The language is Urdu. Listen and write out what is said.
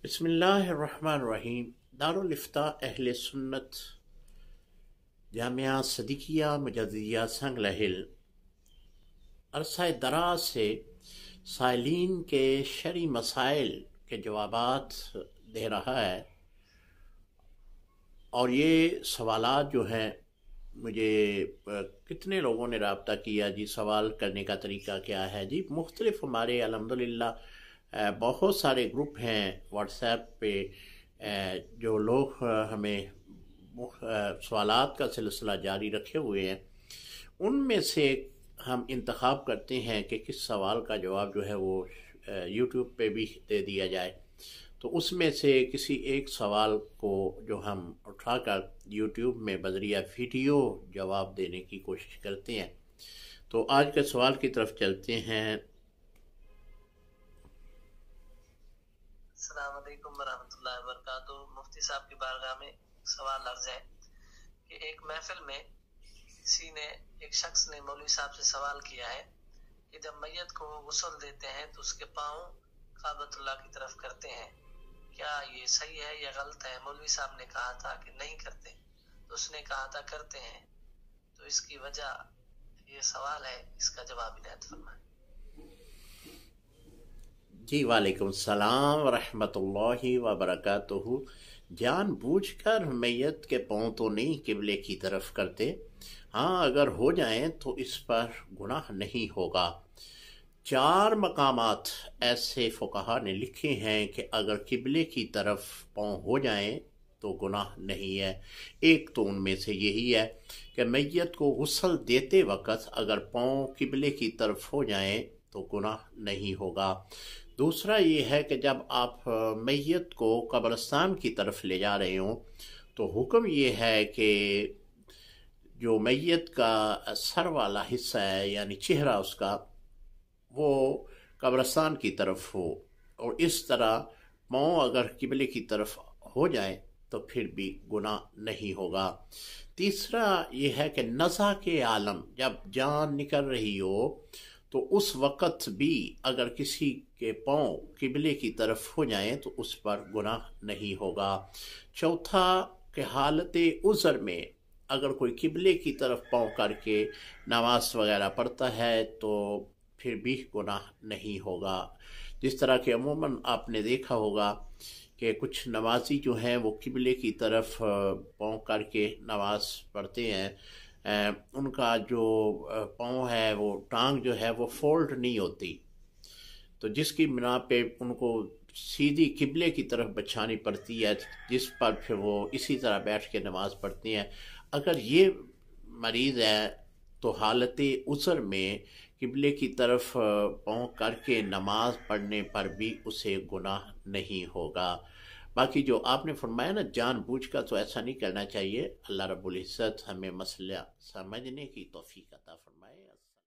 بسم اللہ الرحمن الرحیم۔ دارالفتاء اہل سنت جامعہ صدیقیہ مجددیہ سنگلہ ہل عرصہ دراز سے سائلین کے شرعی مسائل کے جوابات دے رہا ہے، اور یہ سوالات جو ہیں مجھے کتنے لوگوں نے رابطہ کیا جی سوال کرنے کا طریقہ کیا ہے جی؟ مختلف ہمارے الحمدللہ بہت سارے گروپ ہیں واٹس ایپ پہ جو لوگ ہمیں سوالات کا سلسلہ جاری رکھے ہوئے ہیں، ان میں سے ہم انتخاب کرتے ہیں کہ کس سوال کا جواب جو ہے وہ یوٹیوب پہ بھی دے دیا جائے۔ تو اس میں سے کسی ایک سوال کو جو ہم اٹھا کر یوٹیوب میں بذریعہ ویڈیو جواب دینے کی کوشش کرتے ہیں۔ تو آج کے سوال کی طرف چلتے ہیں۔ السلام علیکم ورحمۃ اللہ وبرکاتہ۔ مفتی صاحب کی بارگاہ میں سوال عرض ہے کہ ایک محفل میں ایک شخص نے مولوی صاحب سے سوال کیا ہے کہ جب میت کو غسل دیتے ہیں تو اس کے پاؤں کعبۃ اللہ کی طرف کرتے ہیں، کیا یہ صحیح ہے یا غلط ہے؟ مولوی صاحب نے کہا تھا کہ نہیں کرتے، تو اس نے کہا تھا کرتے ہیں، تو اس کی وجہ یہ سوال ہے، اس کا جواب عنایت فرمائیں۔ جی وعلیکم السلام ورحمۃ اللہ وبرکاتہ۔ جان بوجھ کر میت کے پاؤں تو نہیں قبلے کی طرف کرتے، ہاں اگر ہو جائیں تو اس پر گناہ نہیں ہوگا۔ 4 مقامات ایسے فقہا نے لکھے ہیں کہ اگر قبلے کی طرف پاؤں ہو جائیں تو گناہ نہیں ہے۔ ایک تو ان میں سے یہی ہے کہ میت کو غسل دیتے وقت اگر پاؤں قبلے کی طرف ہو جائیں تو گناہ نہیں ہوگا۔ دوسرا یہ ہے کہ جب آپ میت کو قبرستان کی طرف لے جا رہے ہوں تو حکم یہ ہے کہ جو میت کا سر والا حصہ ہے یعنی چہرہ اس کا، وہ قبرستان کی طرف ہو، اور اس طرح پاؤں اگر قبلے کی طرف ہو جائیں تو پھر بھی گناہ نہیں ہوگا۔ تیسرا یہ ہے کہ نزع کے عالم جب جان نکل رہی ہو تو اس وقت بھی اگر کسی کے پاؤں قبلے کی طرف ہو جائیں تو اس پر گناہ نہیں ہوگا۔ چوتھا کہ حالت عذر میں اگر کوئی قبلے کی طرف پاؤں کر کے نماز وغیرہ پڑھتا ہے تو پھر بھی گناہ نہیں ہوگا۔ جس طرح کہ عموماً آپ نے دیکھا ہوگا کہ کچھ نمازی جو ہیں وہ قبلے کی طرف پاؤں کر کے نماز پڑھتے ہیں، ان کا جو پاؤں ہے وہ ٹانگ جو ہے وہ فولڈ نہیں ہوتی، تو جس کی بنا پہ ان کو سیدھی قبلے کی طرف بچھانی پڑتی ہے، جس پر پھر وہ اسی طرح بیٹھ کے نماز پڑھتے ہیں۔ اگر یہ مریض ہے تو حالت عذر میں قبلے کی طرف پاؤں کر کے نماز پڑھنے پر بھی اسے گناہ نہیں ہوگا۔ باقی جو آپ نے فرمایا نا جان بوجھ کا، تو ایسا نہیں کرنا چاہیے۔ اللہ رب العزت ہمیں مسئلہ سمجھنے کی توفیق عطا فرمائے۔